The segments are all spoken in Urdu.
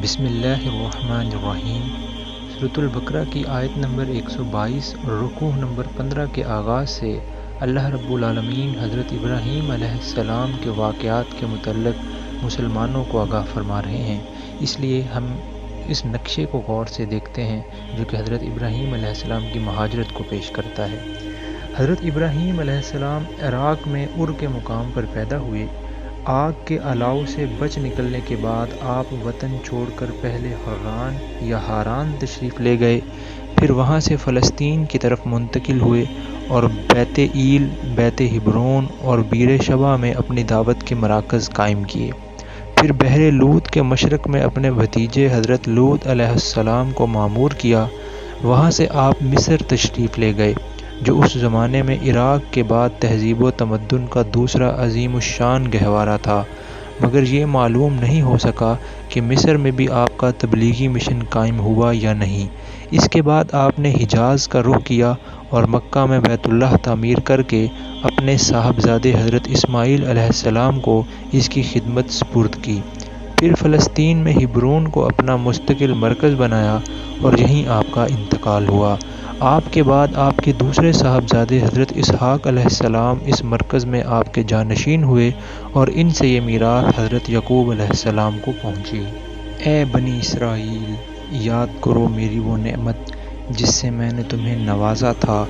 بسم اللہ الرحمن الرحیم۔ سورۃ البقرہ کی آیت نمبر 122 اور رکوع نمبر 15 کے آغاز سے اللہ رب العالمین حضرت ابراہیم علیہ السلام کے واقعات کے متعلق مسلمانوں کو آگاہ فرما رہے ہیں۔ اس لیے ہم اس نقشے کو غور سے دیکھتے ہیں جو کہ حضرت ابراہیم علیہ السلام کی مہاجرت کو پیش کرتا ہے۔ حضرت ابراہیم علیہ السلام عراق میں ار کے مقام پر پیدا ہوئے۔ آگ کے الاؤ سے بچ نکلنے کے بعد آپ وطن چھوڑ کر پہلے حران یا ہاران تشریف لے گئے، پھر وہاں سے فلسطین کی طرف منتقل ہوئے اور بیت ایل، بیت ہبرون اور بیر شبا میں اپنی دعوت کے مراکز قائم کیے۔ پھر بحر لوط کے مشرق میں اپنے بھتیجے حضرت لوط علیہ السلام کو معمور کیا۔ وہاں سے آپ مصر تشریف لے گئے جو اس زمانے میں عراق کے بعد تہذیب و تمدن کا دوسرا عظیم الشان گہوارہ تھا، مگر یہ معلوم نہیں ہو سکا کہ مصر میں بھی آپ کا تبلیغی مشن قائم ہوا یا نہیں۔ اس کے بعد آپ نے حجاز کا رخ کیا اور مکہ میں بیت اللہ تعمیر کر کے اپنے صاحبزادے حضرت اسماعیل علیہ السلام کو اس کی خدمت سپرد کی۔ پھر فلسطین میں ہبرون کو اپنا مستقل مرکز بنایا اور یہیں آپ کا انتقال ہوا۔ آپ کے بعد آپ کے دوسرے صاحبزادے حضرت اسحاق علیہ السلام اس مرکز میں آپ کے جانشین ہوئے اور ان سے یہ میراث حضرت یعقوب علیہ السلام کو پہنچی۔ اے بنی اسرائیل، یاد کرو میری وہ نعمت جس سے میں نے تمہیں نوازا تھا،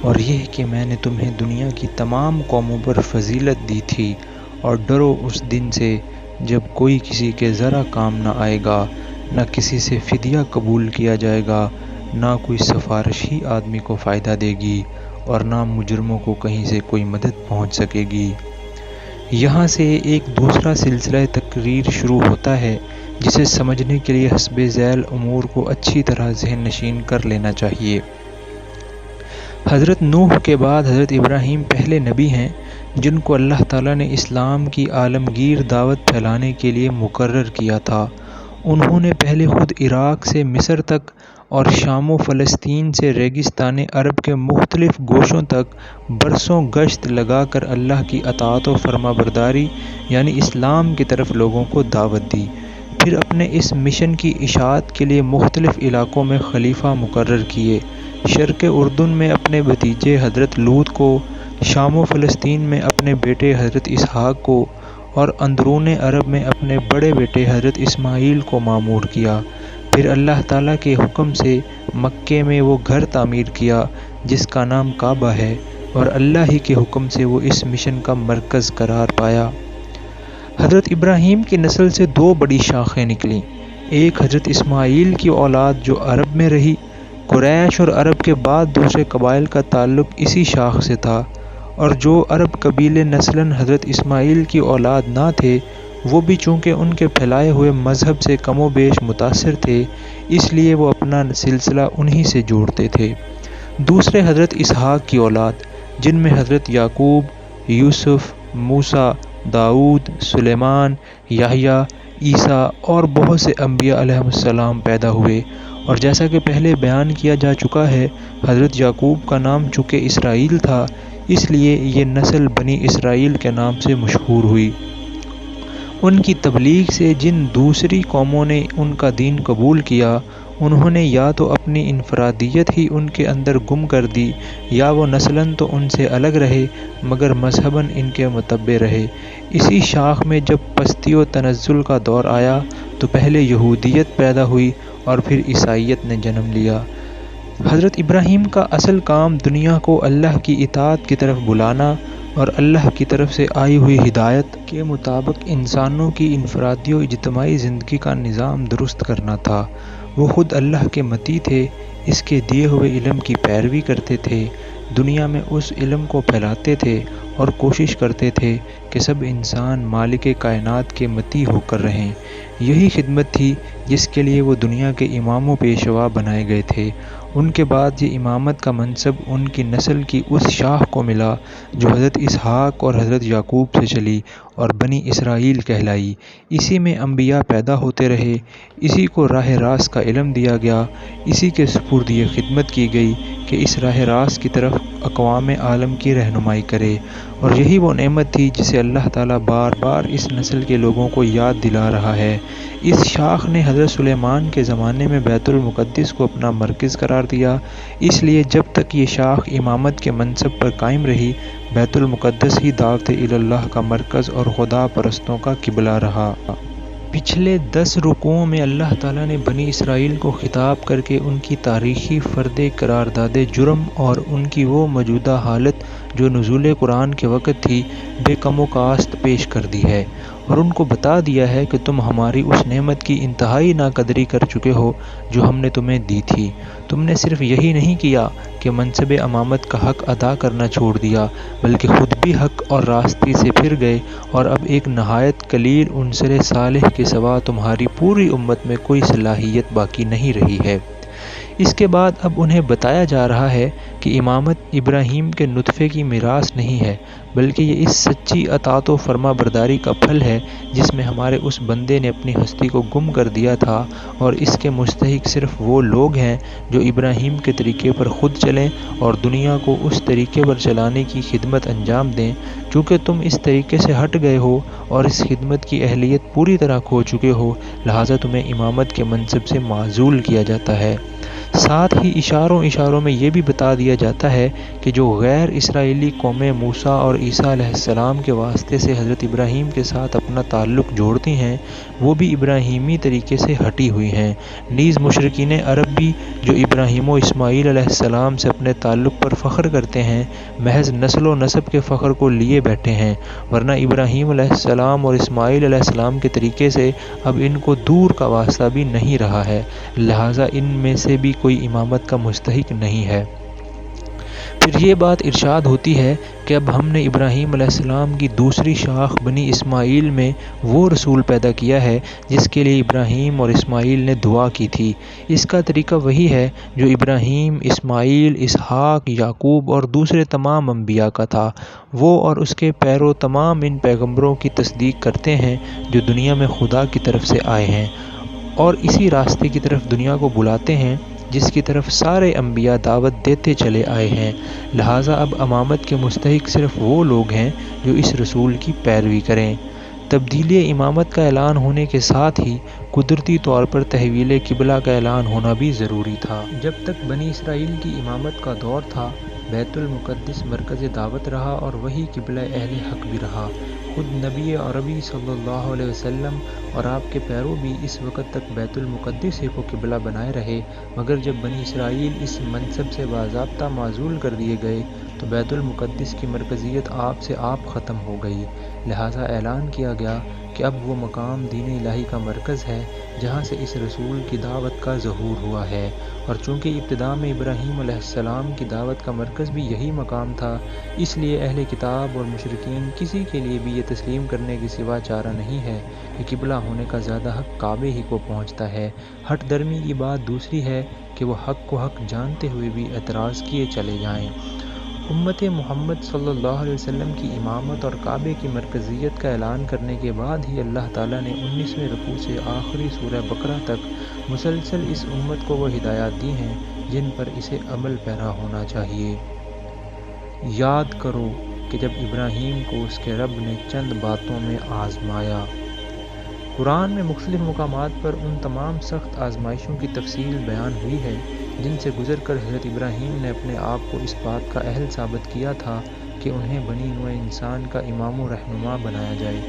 اور یہ کہ میں نے تمہیں دنیا کی تمام قوموں پر فضیلت دی تھی، اور ڈرو اس دن سے جب کوئی کسی کے ذرا کام نہ آئے گا، نہ کسی سے فدیہ قبول کیا جائے گا، نہ کوئی سفارش ہی آدمی کو فائدہ دے گی، اور نہ مجرموں کو کہیں سے کوئی مدد پہنچ سکے گی۔ یہاں سے ایک دوسرا سلسلہ تقریر شروع ہوتا ہے جسے سمجھنے کے لیے حسب ذیل امور کو اچھی طرح ذہن نشین کر لینا چاہیے۔ حضرت نوح کے بعد حضرت ابراہیم پہلے نبی ہیں جن کو اللہ تعالیٰ نے اسلام کی عالمگیر دعوت پھیلانے کے لیے مقرر کیا تھا۔ انہوں نے پہلے خود عراق سے مصر تک اور شام و فلسطین سے ریگستان عرب کے مختلف گوشوں تک برسوں گشت لگا کر اللہ کی اطاعت و فرما برداری یعنی اسلام کی طرف لوگوں کو دعوت دی۔ پھر اپنے اس مشن کی اشاعت کے لیے مختلف علاقوں میں خلیفہ مقرر کیے۔ شرق اردن میں اپنے بھتیجے حضرت لوط کو، شام و فلسطین میں اپنے بیٹے حضرت اسحاق کو، اور اندرون عرب میں اپنے بڑے بیٹے حضرت اسماعیل کو معمور کیا۔ پھر اللہ تعالیٰ کے حکم سے مکے میں وہ گھر تعمیر کیا جس کا نام کعبہ ہے، اور اللہ ہی کے حکم سے وہ اس مشن کا مرکز قرار پایا۔ حضرت ابراہیم کی نسل سے دو بڑی شاخیں نکلیں۔ ایک حضرت اسماعیل کی اولاد جو عرب میں رہی۔ قریش اور عرب کے بعد دوسرے قبائل کا تعلق اسی شاخ سے تھا، اور جو عرب قبیلے نسلاً حضرت اسماعیل کی اولاد نہ تھے، وہ بھی چونکہ ان کے پھیلائے ہوئے مذہب سے کم و بیش متاثر تھے، اس لیے وہ اپنا سلسلہ انہی سے جوڑتے تھے۔ دوسرے حضرت اسحاق کی اولاد جن میں حضرت یعقوب، یوسف، موسیٰ، داؤد، سلیمان، یحییٰ، عیسیٰ اور بہت سے انبیاء علیہ السلام پیدا ہوئے، اور جیسا کہ پہلے بیان کیا جا چکا ہے، حضرت یعقوب کا نام چونکہ اسرائیل تھا، اس لیے یہ نسل بنی اسرائیل کے نام سے مشہور ہوئی۔ ان کی تبلیغ سے جن دوسری قوموں نے ان کا دین قبول کیا، انہوں نے یا تو اپنی انفرادیت ہی ان کے اندر گم کر دی، یا وہ نسلاً تو ان سے الگ رہے مگر مذہباً ان کے متبع رہے۔ اسی شاخ میں جب پستی و تنزل کا دور آیا تو پہلے یہودیت پیدا ہوئی اور پھر عیسائیت نے جنم لیا۔ حضرت ابراہیم کا اصل کام دنیا کو اللہ کی اطاعت کی طرف بلانا اور اللہ کی طرف سے آئی ہوئی ہدایت کے مطابق انسانوں کی انفرادی و اجتماعی زندگی کا نظام درست کرنا تھا۔ وہ خود اللہ کے مطیع تھے، اس کے دیے ہوئے علم کی پیروی کرتے تھے، دنیا میں اس علم کو پھیلاتے تھے اور کوشش کرتے تھے کہ سب انسان مالک کائنات کے مطیع ہو کر رہیں۔ یہی خدمت تھی جس کے لیے وہ دنیا کے امام و پیشوا بنائے گئے تھے۔ ان کے بعد یہ امامت کا منصب ان کی نسل کی اس شاخ کو ملا جو حضرت اسحاق اور حضرت یعقوب سے چلی اور بنی اسرائیل کہلائی۔ اسی میں انبیاء پیدا ہوتے رہے، اسی کو راہ راست کا علم دیا گیا، اسی کے سپرد یہ خدمت کی گئی کہ اس راہ راست کی طرف اقوام عالم کی رہنمائی کرے، اور یہی وہ نعمت تھی جسے اللہ تعالیٰ بار بار اس نسل کے لوگوں کو یاد دلا رہا ہے۔ اس شاخ نے حضرت سلیمان کے زمانے میں بیت المقدس کو اپنا مرکز قرار دیا، اس لیے جب تک یہ شاخ امامت کے منصب پر قائم رہی، بیت المقدس ہی دعوت اللہ کا مرکز اور خدا پرستوں کا قبلہ رہا۔ پچھلے 10 رکوعوں میں اللہ تعالیٰ نے بنی اسرائیل کو خطاب کر کے ان کی تاریخی فرد قرارداد جرم اور ان کی وہ موجودہ حالت جو نزول قرآن کے وقت تھی بے کم و کاست پیش کر دی ہے، اور ان کو بتا دیا ہے کہ تم ہماری اس نعمت کی انتہائی ناقدری کر چکے ہو جو ہم نے تمہیں دی تھی۔ تم نے صرف یہی نہیں کیا کہ منصب امامت کا حق ادا کرنا چھوڑ دیا، بلکہ خود بھی حق اور راستے سے پھر گئے، اور اب ایک نہایت قلیل عنصر صالح کے سوا تمہاری پوری امت میں کوئی صلاحیت باقی نہیں رہی ہے۔ اس کے بعد اب انہیں بتایا جا رہا ہے کہ امامت ابراہیم کے نطفے کی میراث نہیں ہے، بلکہ یہ اس سچی اطاعت و فرما برداری کا پھل ہے جس میں ہمارے اس بندے نے اپنی ہستی کو گم کر دیا تھا، اور اس کے مستحق صرف وہ لوگ ہیں جو ابراہیم کے طریقے پر خود چلیں اور دنیا کو اس طریقے پر چلانے کی خدمت انجام دیں۔ چونکہ تم اس طریقے سے ہٹ گئے ہو اور اس خدمت کی اہلیت پوری طرح کھو چکے ہو، لہٰذا تمہیں امامت کے منصب سے معزول کیا جاتا ہے۔ ساتھ ہی اشاروں میں یہ بھی بتا دیا جاتا ہے کہ جو غیر اسرائیلی قومیں موسیٰ اور عیسیٰ علیہ السلام کے واسطے سے حضرت ابراہیم کے ساتھ اپنا تعلق جوڑتی ہیں، وہ بھی ابراہیمی طریقے سے ہٹی ہوئی ہیں۔ نیز مشرکین عرب بھی جو ابراہیم و اسماعیل علیہ السلام سے اپنے تعلق پر فخر کرتے ہیں، محض نسل و نسب کے فخر کو لیے بیٹھے ہیں، ورنہ ابراہیم علیہ السلام اور اسماعیل علیہ السلام کے طریقے سے اب ان کو دور کا واسطہ بھی نہیں رہا ہے، لہٰذا ان میں سے بھی کوئی امامت کا مستحق نہیں ہے۔ پھر یہ بات ارشاد ہوتی ہے کہ اب ہم نے ابراہیم علیہ السلام کی دوسری شاخ بنی اسماعیل میں وہ رسول پیدا کیا ہے جس کے لیے ابراہیم اور اسماعیل نے دعا کی تھی۔ اس کا طریقہ وہی ہے جو ابراہیم، اسماعیل، اسحاق، یعقوب اور دوسرے تمام انبیاء کا تھا۔ وہ اور اس کے پیرو تمام ان پیغمبروں کی تصدیق کرتے ہیں جو دنیا میں خدا کی طرف سے آئے ہیں، اور اسی راستے کی طرف دنیا کو بلاتے ہیں جس کی طرف سارے انبیاء دعوت دیتے چلے آئے ہیں۔ لہٰذا اب امامت کے مستحق صرف وہ لوگ ہیں جو اس رسول کی پیروی کریں۔ تبدیلی امامت کا اعلان ہونے کے ساتھ ہی قدرتی طور پر تحویل قبلہ کا اعلان ہونا بھی ضروری تھا۔ جب تک بنی اسرائیل کی امامت کا دور تھا، بیت المقدس مرکز دعوت رہا اور وہی قبلہ اہل حق بھی رہا۔ خود نبی عربی صلی اللہ علیہ وسلم اور آپ کے پیرو بھی اس وقت تک بیت المقدس ہی کو قبلہ بنائے رہے، مگر جب بنی اسرائیل اس منصب سے باضابطہ معزول کر دیے گئے تو بیت المقدس کی مرکزیت آپ سے آپ ختم ہو گئی، لہٰذا اعلان کیا گیا کہ اب وہ مقام دین الہی کا مرکز ہے جہاں سے اس رسول کی دعوت کا ظہور ہوا ہے، اور چونکہ ابتدا میں ابراہیم علیہ السلام کی دعوت کا مرکز بھی یہی مقام تھا، اس لیے اہل کتاب اور مشرکین کسی کے لیے بھی یہ تسلیم کرنے کے سوا چارہ نہیں ہے کہ قبلہ ہونے کا زیادہ حق کعبے ہی کو پہنچتا ہے۔ ہٹ درمی کی بات دوسری ہے کہ وہ حق کو حق جانتے ہوئے بھی اعتراض کیے چلے جائیں۔ امت محمد صلی اللہ علیہ وسلم کی امامت اور کعبے کی مرکزیت کا اعلان کرنے کے بعد ہی اللہ تعالیٰ نے 19ویں رکوع سے آخری سورہ بقرہ تک مسلسل اس امت کو وہ ہدایات دی ہیں جن پر اسے عمل پیرا ہونا چاہیے۔ یاد کرو کہ جب ابراہیم کو اس کے رب نے چند باتوں میں آزمایا۔ قرآن میں مختلف مقامات پر ان تمام سخت آزمائشوں کی تفصیل بیان ہوئی ہے جن سے گزر کر حضرت ابراہیم نے اپنے آپ کو اس بات کا اہل ثابت کیا تھا کہ انہیں بنی نوع انسان کا امام و رہنما بنایا جائے۔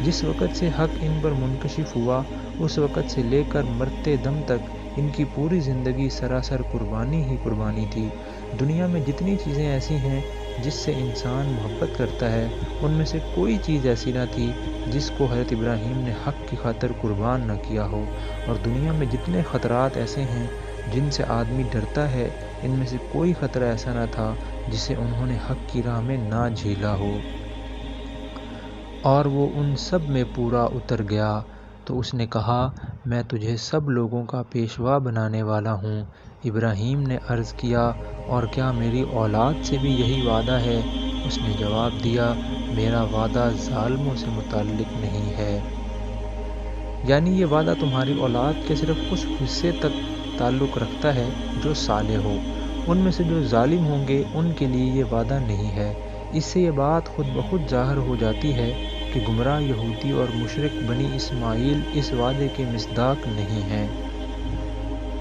جس وقت سے حق ان پر منکشف ہوا، اس وقت سے لے کر مرتے دم تک ان کی پوری زندگی سراسر قربانی ہی قربانی تھی۔ دنیا میں جتنی چیزیں ایسی ہیں جس سے انسان محبت کرتا ہے، ان میں سے کوئی چیز ایسی نہ تھی جس کو حضرت ابراہیم نے حق کی خاطر قربان نہ کیا ہو، اور دنیا میں جتنے خطرات ایسے ہیں جن سے آدمی ڈرتا ہے، ان میں سے کوئی خطرہ ایسا نہ تھا جسے انہوں نے حق کی راہ میں نہ جھیلا ہو، اور وہ ان سب میں پورا اتر گیا۔ تو اس نے کہا، میں تجھے سب لوگوں کا پیشوا بنانے والا ہوں۔ ابراہیم نے عرض کیا، اور کیا میری اولاد سے بھی یہی وعدہ ہے؟ اس نے جواب دیا، میرا وعدہ ظالموں سے متعلق نہیں ہے، یعنی یہ وعدہ تمہاری اولاد کے صرف اس حصے تک تعلق رکھتا ہے جو صالح ہو، ان میں سے جو ظالم ہوں گے ان کے لیے یہ وعدہ نہیں ہے۔ اس سے یہ بات خود بخود ظاہر ہو جاتی ہے کہ گمراہ یہودی اور مشرک بنی اسماعیل اس وعدے کے مصداق نہیں ہیں،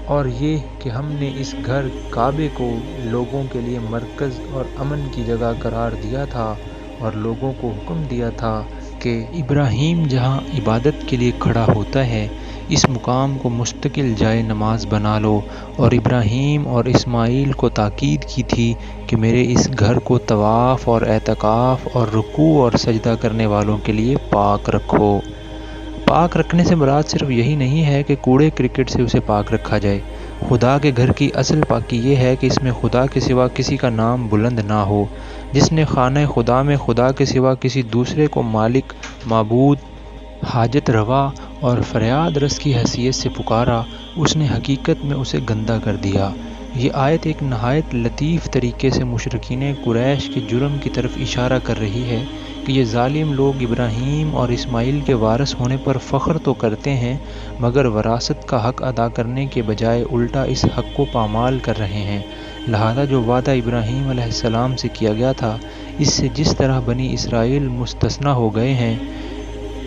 اور یہ کہ ہم نے اس گھر کعبے کو لوگوں کے لیے مرکز اور امن کی جگہ قرار دیا تھا اور لوگوں کو حکم دیا تھا کہ ابراہیم جہاں عبادت کے لیے کھڑا ہوتا ہے اس مقام کو مستقل جائے نماز بنا لو، اور ابراہیم اور اسماعیل کو تاکید کی تھی کہ میرے اس گھر کو طواف اور اعتکاف اور رکوع اور سجدہ کرنے والوں کے لیے پاک رکھو۔ پاک رکھنے سے مراد صرف یہی نہیں ہے کہ کوڑے کرکٹ سے اسے پاک رکھا جائے۔ خدا کے گھر کی اصل پاکی یہ ہے کہ اس میں خدا کے سوا کسی کا نام بلند نہ ہو۔ جس نے خانہ خدا میں خدا کے سوا کسی دوسرے کو مالک، معبود، حاجت روا اور فریاد رس کی حیثیت سے پکارا، اس نے حقیقت میں اسے گندہ کر دیا۔ یہ آیت ایک نہایت لطیف طریقے سے مشرکین قریش کے جرم کی طرف اشارہ کر رہی ہے کہ یہ ظالم لوگ ابراہیم اور اسماعیل کے وارث ہونے پر فخر تو کرتے ہیں مگر وراثت کا حق ادا کرنے کے بجائے الٹا اس حق کو پامال کر رہے ہیں۔ لہذا جو وعدہ ابراہیم علیہ السلام سے کیا گیا تھا، اس سے جس طرح بنی اسرائیل مستثنیٰ ہو گئے ہیں،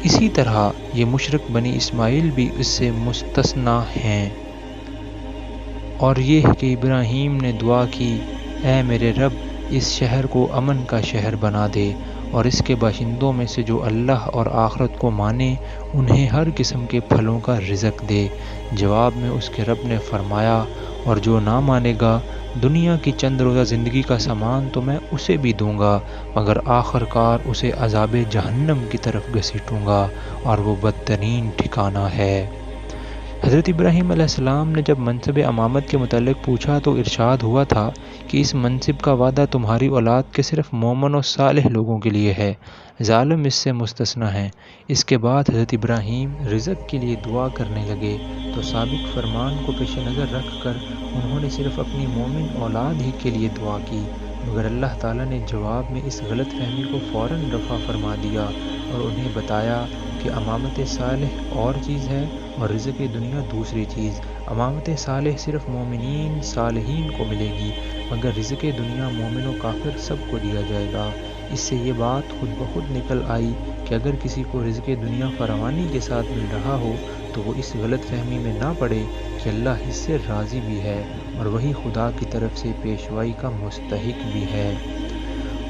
اسی طرح یہ مشرک بنی اسماعیل بھی اس سے مستثنیٰ ہیں۔ اور یہ کہ ابراہیم نے دعا کی، اے میرے رب، اس شہر کو امن کا شہر بنا دے اور اس کے باشندوں میں سے جو اللہ اور آخرت کو مانے انہیں ہر قسم کے پھلوں کا رزق دے۔ جواب میں اس کے رب نے فرمایا، اور جو نہ مانے گا، دنیا کی چند روزہ زندگی کا سامان تو میں اسے بھی دوں گا مگر آخر کار اسے عذاب جہنم کی طرف گھسیٹوں گا، اور وہ بدترین ٹھکانہ ہے۔ حضرت ابراہیم علیہ السلام نے جب منصب امامت کے متعلق پوچھا تو ارشاد ہوا تھا کہ اس منصب کا وعدہ تمہاری اولاد کے صرف مومن و صالح لوگوں کے لیے ہے، ظالم اس سے مستثنیٰ ہیں۔ اس کے بعد حضرت ابراہیم رزق کے لیے دعا کرنے لگے تو سابق فرمان کو پیش نظر رکھ کر انہوں نے صرف اپنی مومن اولاد ہی کے لیے دعا کی، مگر اللہ تعالیٰ نے جواب میں اس غلط فہمی کو فوراً رفع فرما دیا اور انہیں بتایا کہ امامت صالح اور چیز ہے اور رزق دنیا دوسری چیز۔ امامت صالح صرف مومنین صالحین کو ملے گی مگر رزق دنیا مومن و کافر سب کو دیا جائے گا۔ اس سے یہ بات خود بخود نکل آئی کہ اگر کسی کو رزق دنیا فراوانی کے ساتھ مل رہا ہو تو وہ اس غلط فہمی میں نہ پڑے کہ اللہ اس سے راضی بھی ہے اور وہی خدا کی طرف سے پیشوائی کا مستحق بھی ہے۔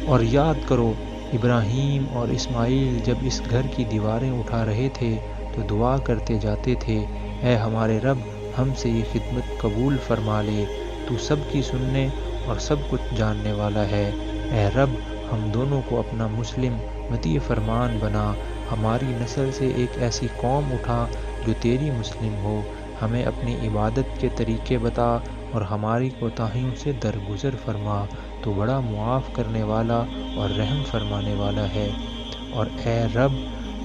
اور یاد کرو، ابراہیم اور اسماعیل جب اس گھر کی دیواریں اٹھا رہے تھے تو دعا کرتے جاتے تھے، اے ہمارے رب، ہم سے یہ خدمت قبول فرما لے، تو سب کی سننے اور سب کچھ جاننے والا ہے۔ اے رب، ہم دونوں کو اپنا مسلم مطیع فرمان بنا، ہماری نسل سے ایک ایسی قوم اٹھا جو تیری مسلم ہو، ہمیں اپنی عبادت کے طریقے بتا اور ہماری کوتاہیوں سے درگزر فرما، تو بڑا معاف کرنے والا اور رحم فرمانے والا ہے۔ اور اے رب،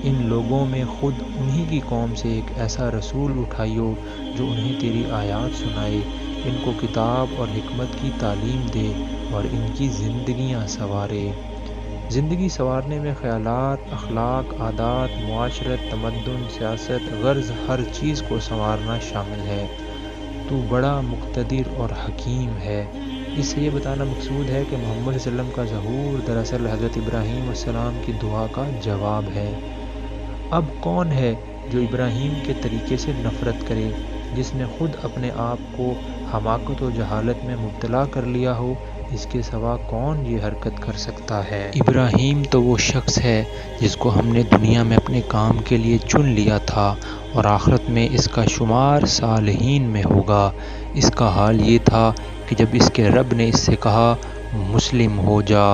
ان لوگوں میں خود انہی کی قوم سے ایک ایسا رسول اٹھائیو جو انہیں تیری آیات سنائے، ان کو کتاب اور حکمت کی تعلیم دے اور ان کی زندگیاں سنوارے۔ زندگی سنوارنے میں خیالات، اخلاق، عادات، معاشرت، تمدن، سیاست، غرض ہر چیز کو سنوارنا شامل ہے۔ تو بڑا مقتدر اور حکیم ہے۔ اس سے یہ بتانا مقصود ہے کہ محمد صلی اللہ علیہ وسلم کا ظہور دراصل حضرت ابراہیم علیہ السلام کی دعا کا جواب ہے۔ اب کون ہے جو ابراہیم کے طریقے سے نفرت کرے، جس نے خود اپنے آپ کو حماقت و جہالت میں مبتلا کر لیا ہو؟ اس کے سوا کون یہ حرکت کر سکتا ہے؟ ابراہیم تو وہ شخص ہے جس کو ہم نے دنیا میں اپنے کام کے لیے چن لیا تھا اور آخرت میں اس کا شمار صالحین میں ہوگا۔ اس کا حال یہ تھا کہ جب اس کے رب نے اس سے کہا مسلم ہو جا۔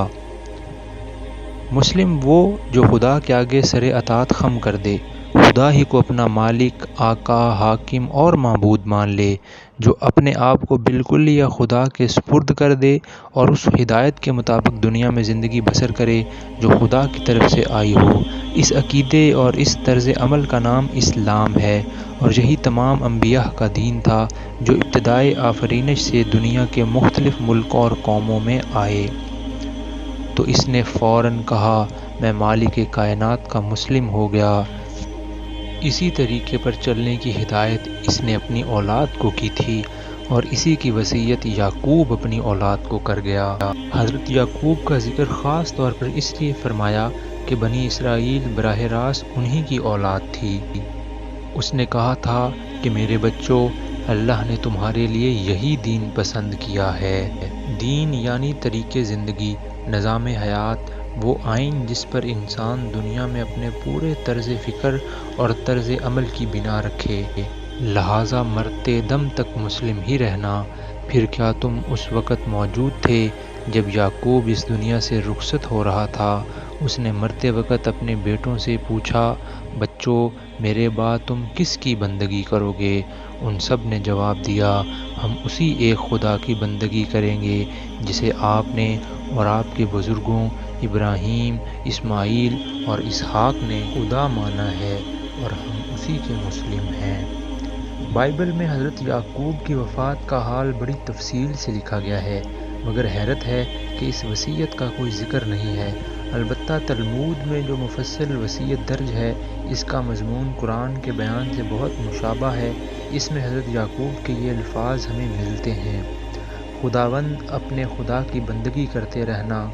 مسلم وہ جو خدا کے آگے سر اطاعت خم کر دے، خدا ہی کو اپنا مالک، آقا، حاکم اور معبود مان لے، جو اپنے آپ کو بالکل یا خدا کے سپرد کر دے اور اس ہدایت کے مطابق دنیا میں زندگی بسر کرے جو خدا کی طرف سے آئی ہو۔ اس عقیدے اور اس طرز عمل کا نام اسلام ہے، اور یہی تمام انبیاء کا دین تھا جو ابتدائے آفرینش سے دنیا کے مختلف ملکوں اور قوموں میں آئے۔ تو اس نے فوراً کہا، میں مالک کائنات کا مسلم ہو گیا۔ اسی طریقے پر چلنے کی ہدایت اس نے اپنی اولاد کو کی تھی، اور اسی کی وصیت یعقوب اپنی اولاد کو کر گیا۔ حضرت یعقوب کا ذکر خاص طور پر اس لیے فرمایا کہ بنی اسرائیل براہ راست انہی کی اولاد تھی۔ اس نے کہا تھا کہ میرے بچوں، اللہ نے تمہارے لیے یہی دین پسند کیا ہے۔ دین یعنی طریقے زندگی، نظام حیات، وہ آئین جس پر انسان دنیا میں اپنے پورے طرز فکر اور طرز عمل کی بنا رکھے۔ لہٰذا مرتے دم تک مسلم ہی رہنا۔ پھر کیا تم اس وقت موجود تھے جب یعقوب اس دنیا سے رخصت ہو رہا تھا؟ اس نے مرتے وقت اپنے بیٹوں سے پوچھا، بچوں، میرے بعد تم کس کی بندگی کرو گے؟ ان سب نے جواب دیا، ہم اسی ایک خدا کی بندگی کریں گے جسے آپ نے اور آپ کے بزرگوں ابراہیم، اسماعیل اور اسحاق نے خدا مانا ہے، اور ہم اسی کے مسلم ہیں۔ بائبل میں حضرت یعقوب کی وفات کا حال بڑی تفصیل سے لکھا گیا ہے، مگر حیرت ہے کہ اس وصیت کا کوئی ذکر نہیں ہے۔ البتہ تلمود میں جو مفصل وصیت درج ہے، اس کا مضمون قرآن کے بیان سے بہت مشابہ ہے۔ اس میں حضرت یعقوب کے یہ الفاظ ہمیں ملتے ہیں، خداوند اپنے خدا کی بندگی کرتے رہنا،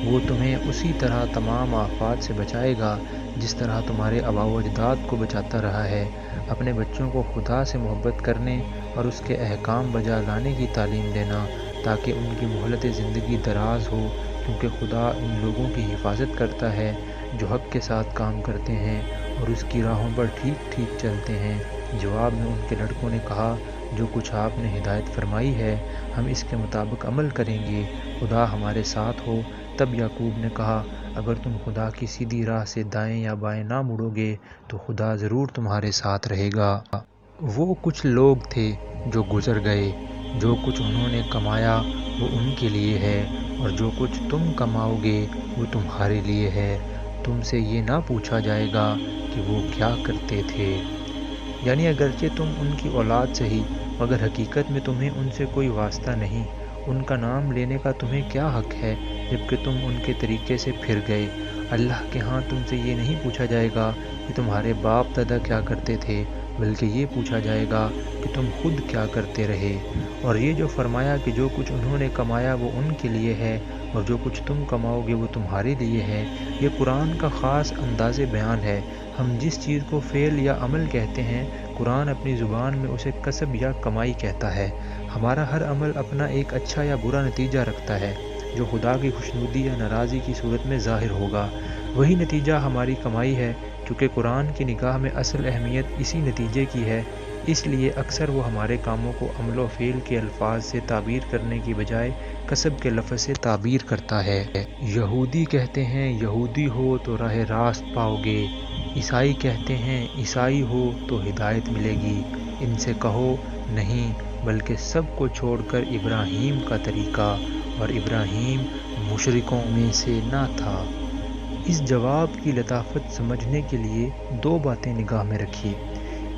وہ تمہیں اسی طرح تمام آفات سے بچائے گا جس طرح تمہارے آباء و اجداد کو بچاتا رہا ہے۔ اپنے بچوں کو خدا سے محبت کرنے اور اس کے احکام بجا لانے کی تعلیم دینا تاکہ ان کی مہلت زندگی دراز ہو، کیونکہ خدا ان لوگوں کی حفاظت کرتا ہے جو حق کے ساتھ کام کرتے ہیں اور اس کی راہوں پر ٹھیک ٹھیک چلتے ہیں۔ جواب میں ان کے لڑکوں نے کہا، جو کچھ آپ نے ہدایت فرمائی ہے ہم اس کے مطابق عمل کریں گے، خدا ہمارے ساتھ ہو۔ تب یعقوب نے کہا، اگر تم خدا کی سیدھی راہ سے دائیں یا بائیں نہ مڑو گے تو خدا ضرور تمہارے ساتھ رہے گا۔ وہ کچھ لوگ تھے جو گزر گئے، جو کچھ انہوں نے کمایا وہ ان کے لیے ہے، اور جو کچھ تم کماؤ گے وہ تمہارے لیے ہے۔ تم سے یہ نہ پوچھا جائے گا کہ وہ کیا کرتے تھے۔ یعنی اگرچہ تم ان کی اولاد سہی، مگر حقیقت میں تمہیں ان سے کوئی واسطہ نہیں۔ ان کا نام لینے کا تمہیں کیا حق ہے جبکہ تم ان کے طریقے سے پھر گئے؟ اللہ کے ہاں تم سے یہ نہیں پوچھا جائے گا کہ تمہارے باپ دادا کیا کرتے تھے، بلکہ یہ پوچھا جائے گا کہ تم خود کیا کرتے رہے۔ اور یہ جو فرمایا کہ جو کچھ انہوں نے کمایا وہ ان کے لیے ہے اور جو کچھ تم کماؤ گے وہ تمہارے لیے ہے، یہ قرآن کا خاص انداز بیان ہے۔ ہم جس چیز کو فعل یا عمل کہتے ہیں، قرآن اپنی زبان میں اسے کسب یا کمائی کہتا ہے۔ ہمارا ہر عمل اپنا ایک اچھا یا برا نتیجہ رکھتا ہے جو خدا کی خوشنودی یا ناراضی کی صورت میں ظاہر ہوگا۔ وہی نتیجہ ہماری کمائی ہے۔ چونکہ قرآن کی نگاہ میں اصل اہمیت اسی نتیجے کی ہے، اس لیے اکثر وہ ہمارے کاموں کو عمل و فعل کے الفاظ سے تعبیر کرنے کی بجائے کسب کے لفظ سے تعبیر کرتا ہے۔ یہودی کہتے ہیں یہودی ہو تو راہ راست پاؤ گے، عیسائی کہتے ہیں عیسائی ہو تو ہدایت ملے گی۔ ان سے کہو نہیں، بلکہ سب کو چھوڑ کر ابراہیم کا طریقہ، اور ابراہیم مشرکوں میں سے نہ تھا۔ اس جواب کی لطافت سمجھنے کے لیے دو باتیں نگاہ میں رکھیے۔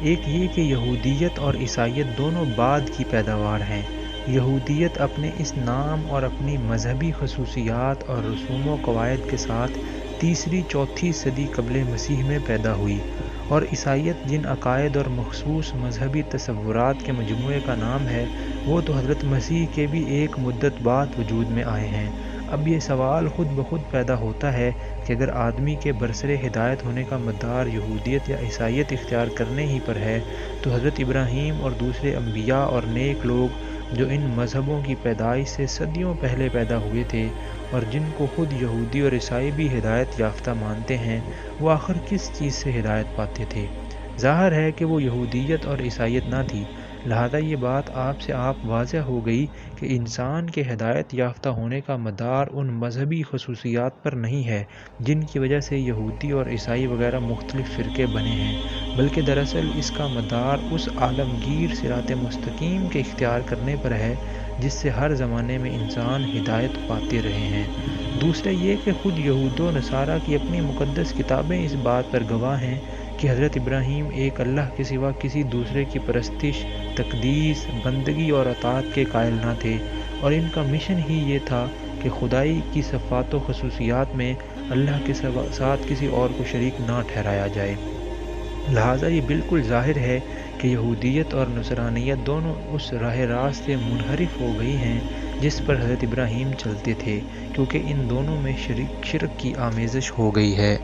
ایک یہ کہ یہودیت اور عیسائیت دونوں بعد کی پیداوار ہیں۔ یہودیت اپنے اس نام اور اپنی مذہبی خصوصیات اور رسوم و قواعد کے ساتھ تیسری چوتھی صدی قبل مسیح میں پیدا ہوئی، اور عیسائیت جن عقائد اور مخصوص مذہبی تصورات کے مجموعے کا نام ہے، وہ تو حضرت مسیح کے بھی ایک مدت بعد وجود میں آئے ہیں۔ اب یہ سوال خود بخود پیدا ہوتا ہے کہ اگر آدمی کے برسر ہدایت ہونے کا مدار یہودیت یا عیسائیت اختیار کرنے ہی پر ہے، تو حضرت ابراہیم اور دوسرے انبیاء اور نیک لوگ جو ان مذہبوں کی پیدائش سے صدیوں پہلے پیدا ہوئے تھے اور جن کو خود یہودی اور عیسائی بھی ہدایت یافتہ مانتے ہیں، وہ آخر کس چیز سے ہدایت پاتے تھے؟ ظاہر ہے کہ وہ یہودیت اور عیسائیت نہ تھی۔ لہذا یہ بات آپ سے آپ واضح ہو گئی کہ انسان کے ہدایت یافتہ ہونے کا مدار ان مذہبی خصوصیات پر نہیں ہے جن کی وجہ سے یہودی اور عیسائی وغیرہ مختلف فرقے بنے ہیں، بلکہ دراصل اس کا مدار اس عالمگیر صراط مستقیم کے اختیار کرنے پر ہے جس سے ہر زمانے میں انسان ہدایت پاتے رہے ہیں۔ دوسرا یہ کہ خود یہود و نصارہ کی اپنی مقدس کتابیں اس بات پر گواہ ہیں کہ حضرت ابراہیم ایک اللہ کے سوا کسی دوسرے کی پرستش، تقدیس، بندگی اور اطاعت کے قائل نہ تھے، اور ان کا مشن ہی یہ تھا کہ خدائی کی صفات و خصوصیات میں اللہ کے ساتھ کسی اور کو شریک نہ ٹھہرایا جائے۔ لہٰذا یہ بالکل ظاہر ہے کہ یہودیت اور نصرانیت دونوں اس راہ راست سے منحرف ہو گئی ہیں جس پر حضرت ابراہیم چلتے تھے، کیونکہ ان دونوں میں شرک کی آمیزش ہو گئی ہے۔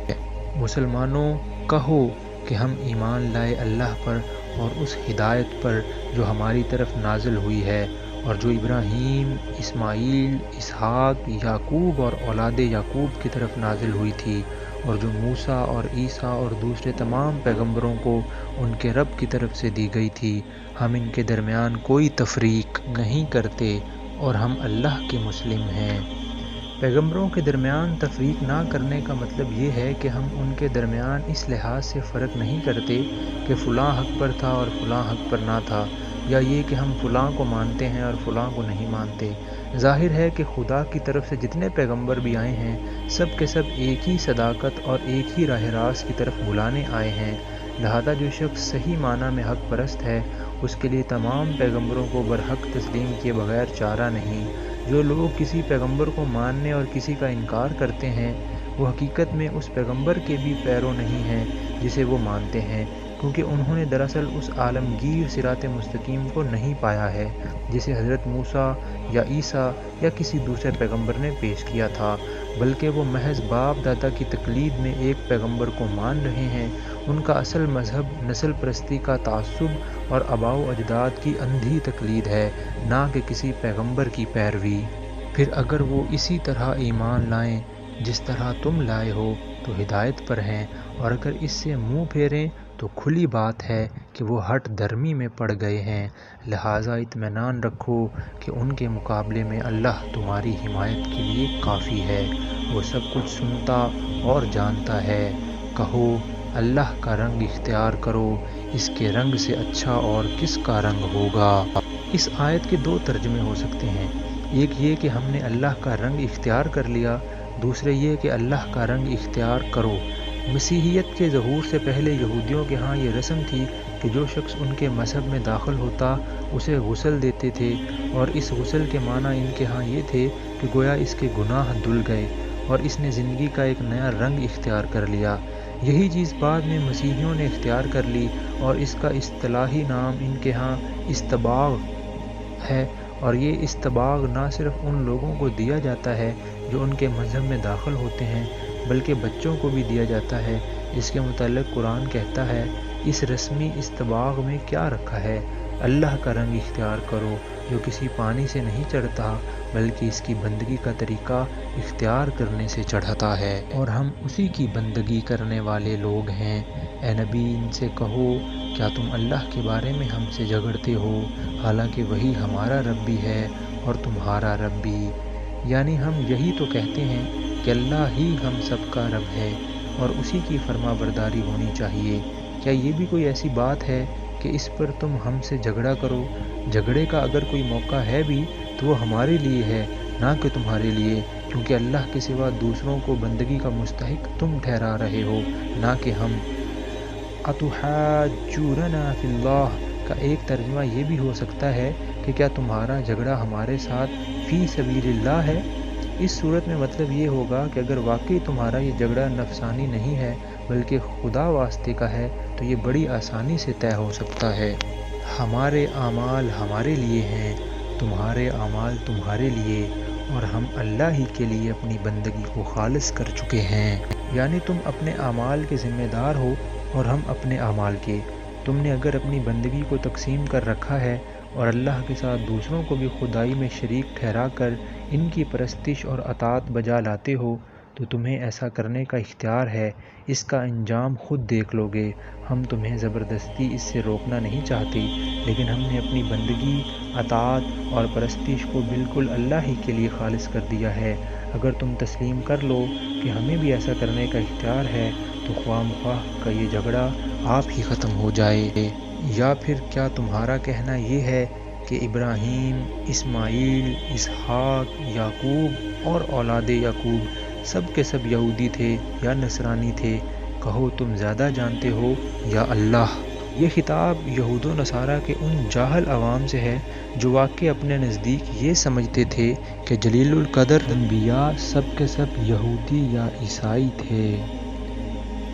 مسلمانوں، کہو کہ ہم ایمان لائے اللہ پر اور اس ہدایت پر جو ہماری طرف نازل ہوئی ہے اور جو ابراہیم، اسماعیل، اسحاق، یعقوب اور اولاد یعقوب کی طرف نازل ہوئی تھی، اور جو موسیٰ اور عیسیٰ اور دوسرے تمام پیغمبروں کو ان کے رب کی طرف سے دی گئی تھی۔ ہم ان کے درمیان کوئی تفریق نہیں کرتے اور ہم اللہ کے مسلم ہیں۔ پیغمبروں کے درمیان تفریق نہ کرنے کا مطلب یہ ہے کہ ہم ان کے درمیان اس لحاظ سے فرق نہیں کرتے کہ فلاں حق پر تھا اور فلاں حق پر نہ تھا، یا یہ کہ ہم فلاں کو مانتے ہیں اور فلاں کو نہیں مانتے۔ ظاہر ہے کہ خدا کی طرف سے جتنے پیغمبر بھی آئے ہیں سب کے سب ایک ہی صداقت اور ایک ہی راہ راست کی طرف بلانے آئے ہیں، لہذا جو شخص صحیح معنی میں حق پرست ہے اس کے لیے تمام پیغمبروں کو برحق تسلیم کیے بغیر چارہ نہیں۔ جو لوگ کسی پیغمبر کو ماننے اور کسی کا انکار کرتے ہیں وہ حقیقت میں اس پیغمبر کے بھی پیرو نہیں ہیں جسے وہ مانتے ہیں، کیونکہ انہوں نے دراصل اس عالمگیر صراط مستقیم کو نہیں پایا ہے جسے حضرت موسیٰ یا عیسیٰ یا کسی دوسرے پیغمبر نے پیش کیا تھا، بلکہ وہ محض باپ دادا کی تقلید میں ایک پیغمبر کو مان رہے ہیں۔ ان کا اصل مذہب نسل پرستی کا تعصب اور آباء و اجداد کی اندھی تقلید ہے، نہ کہ کسی پیغمبر کی پیروی۔ پھر اگر وہ اسی طرح ایمان لائیں جس طرح تم لائے ہو تو ہدایت پر ہیں، اور اگر اس سے منہ پھیریں تو کھلی بات ہے کہ وہ ہٹ درمی میں پڑ گئے ہیں۔ لہٰذا اطمینان رکھو کہ ان کے مقابلے میں اللہ تمہاری حمایت کے لیے کافی ہے، وہ سب کچھ سنتا اور جانتا ہے۔ کہو اللہ کا رنگ اختیار کرو، اس کے رنگ سے اچھا اور کس کا رنگ ہوگا۔ اس آیت کے دو ترجمے ہو سکتے ہیں، ایک یہ کہ ہم نے اللہ کا رنگ اختیار کر لیا، دوسرے یہ کہ اللہ کا رنگ اختیار کرو۔ مسیحیت کے ظہور سے پہلے یہودیوں کے ہاں یہ رسم تھی کہ جو شخص ان کے مذہب میں داخل ہوتا اسے غسل دیتے تھے، اور اس غسل کے معنی ان کے ہاں یہ تھے کہ گویا اس کے گناہ دھل گئے اور اس نے زندگی کا ایک نیا رنگ اختیار کر لیا۔ یہی چیز بعد میں مسیحیوں نے اختیار کر لی اور اس کا اصطلاحی نام ان کے ہاں استباغ ہے، اور یہ استباغ نہ صرف ان لوگوں کو دیا جاتا ہے جو ان کے مذہب میں داخل ہوتے ہیں بلکہ بچوں کو بھی دیا جاتا ہے۔ اس کے متعلق قرآن کہتا ہے، اس رسمی استباغ میں کیا رکھا ہے؟ اللہ کا رنگ اختیار کرو جو کسی پانی سے نہیں چڑھتا بلکہ اس کی بندگی کا طریقہ اختیار کرنے سے چڑھتا ہے، اور ہم اسی کی بندگی کرنے والے لوگ ہیں۔ اے نبی، ان سے کہو کیا تم اللہ کے بارے میں ہم سے جھگڑتے ہو حالانکہ وہی ہمارا رب بھی ہے اور تمہارا رب بھی؟ یعنی ہم یہی تو کہتے ہیں کہ اللہ ہی ہم سب کا رب ہے اور اسی کی فرما برداری ہونی چاہیے۔ کیا یہ بھی کوئی ایسی بات ہے کہ اس پر تم ہم سے جھگڑا کرو؟ جھگڑے کا اگر کوئی موقع ہے بھی تو وہ ہمارے لیے ہے، نہ کہ تمہارے لیے، کیونکہ اللہ کے سوا دوسروں کو بندگی کا مستحق تم ٹھہرا رہے ہو، نہ کہ ہم۔ اتحاجوننا فی اللہ کا ایک ترجمہ یہ بھی ہو سکتا ہے کہ کیا تمہارا جھگڑا ہمارے ساتھ فی سبیل اللہ ہے؟ اس صورت میں مطلب یہ ہوگا کہ اگر واقعی تمہارا یہ جھگڑا نفسانی نہیں ہے بلکہ خدا واسطے کا ہے تو یہ بڑی آسانی سے طے ہو سکتا ہے۔ ہمارے اعمال ہمارے لیے ہیں، تمہارے اعمال تمہارے لیے، اور ہم اللہ ہی کے لیے اپنی بندگی کو خالص کر چکے ہیں۔ یعنی تم اپنے اعمال کے ذمہ دار ہو اور ہم اپنے اعمال کے۔ تم نے اگر اپنی بندگی کو تقسیم کر رکھا ہے اور اللہ کے ساتھ دوسروں کو بھی خدائی میں شریک ٹھہرا کر ان کی پرستش اور اطاعت بجا لاتے ہو تو تمہیں ایسا کرنے کا اختیار ہے، اس کا انجام خود دیکھ لو گے۔ ہم تمہیں زبردستی اس سے روکنا نہیں چاہتے، لیکن ہم نے اپنی بندگی، اطاعت اور پرستش کو بالکل اللہ ہی کے لیے خالص کر دیا ہے۔ اگر تم تسلیم کر لو کہ ہمیں بھی ایسا کرنے کا اختیار ہے تو خواہ مخواہ کا یہ جھگڑا آپ ہی ختم ہو جائے۔ یا پھر کیا تمہارا کہنا یہ ہے کہ ابراہیم، اسماعیل، اسحاق، یعقوب اور اولاد یعقوب سب کے سب یہودی تھے یا نصرانی تھے؟ کہو تم زیادہ جانتے ہو یا اللہ؟ یہ خطاب یہود و نصارہ کے ان جاہل عوام سے ہے جو واقع اپنے نزدیک یہ سمجھتے تھے کہ جلیل القدر انبیاء سب کے سب یہودی یا عیسائی تھے۔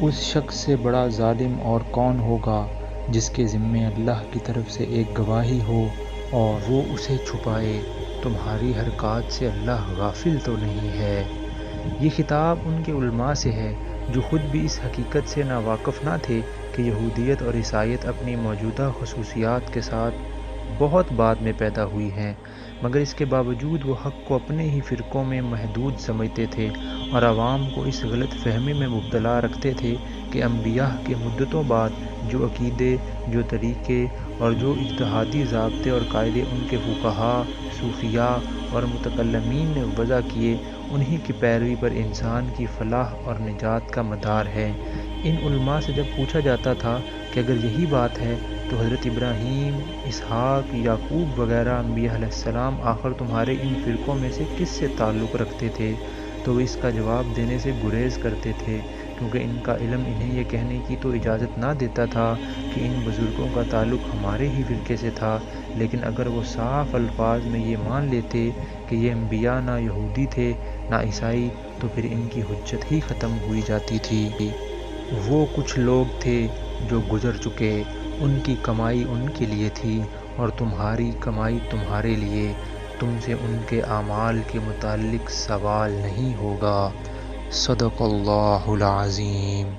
اس شخص سے بڑا ظالم اور کون ہوگا جس کے ذمے اللہ کی طرف سے ایک گواہی ہو اور وہ اسے چھپائے، تمہاری حرکات سے اللہ غافل تو نہیں ہے۔ یہ خطاب ان کے علماء سے ہے جو خود بھی اس حقیقت سے ناواقف نہ تھے کہ یہودیت اور عیسائیت اپنی موجودہ خصوصیات کے ساتھ بہت بعد میں پیدا ہوئی ہیں، مگر اس کے باوجود وہ حق کو اپنے ہی فرقوں میں محدود سمجھتے تھے اور عوام کو اس غلط فہمی میں مبتلا رکھتے تھے کہ انبیاء کے مدتوں بعد جو عقیدے، جو طریقے اور جو اجتہادی ضابطے اور قاعدے ان کے فقہا، صوفیاء اور متکلمین نے وضع کیے، انہی کی پیروی پر انسان کی فلاح اور نجات کا مدار ہے۔ ان علماء سے جب پوچھا جاتا تھا کہ اگر یہی بات ہے تو حضرت ابراہیم، اسحاق، یعقوب وغیرہ انبیاء علیہ السلام آخر تمہارے ان فرقوں میں سے کس سے تعلق رکھتے تھے، تو وہ اس کا جواب دینے سے گریز کرتے تھے، کیونکہ ان کا علم انہیں یہ کہنے کی تو اجازت نہ دیتا تھا کہ ان بزرگوں کا تعلق ہمارے ہی فرقے سے تھا، لیکن اگر وہ صاف الفاظ میں یہ مان لیتے کہ یہ انبیاء نہ یہودی تھے نہ عیسائی، تو پھر ان کی حجت ہی ختم ہوئی جاتی تھی۔ وہ کچھ لوگ تھے جو گزر چکے، ان کی کمائی ان کے لیے تھی اور تمہاری کمائی تمہارے لیے، تم سے ان کے اعمال کے متعلق سوال نہیں ہوگا۔ صدق اللہ العظیم۔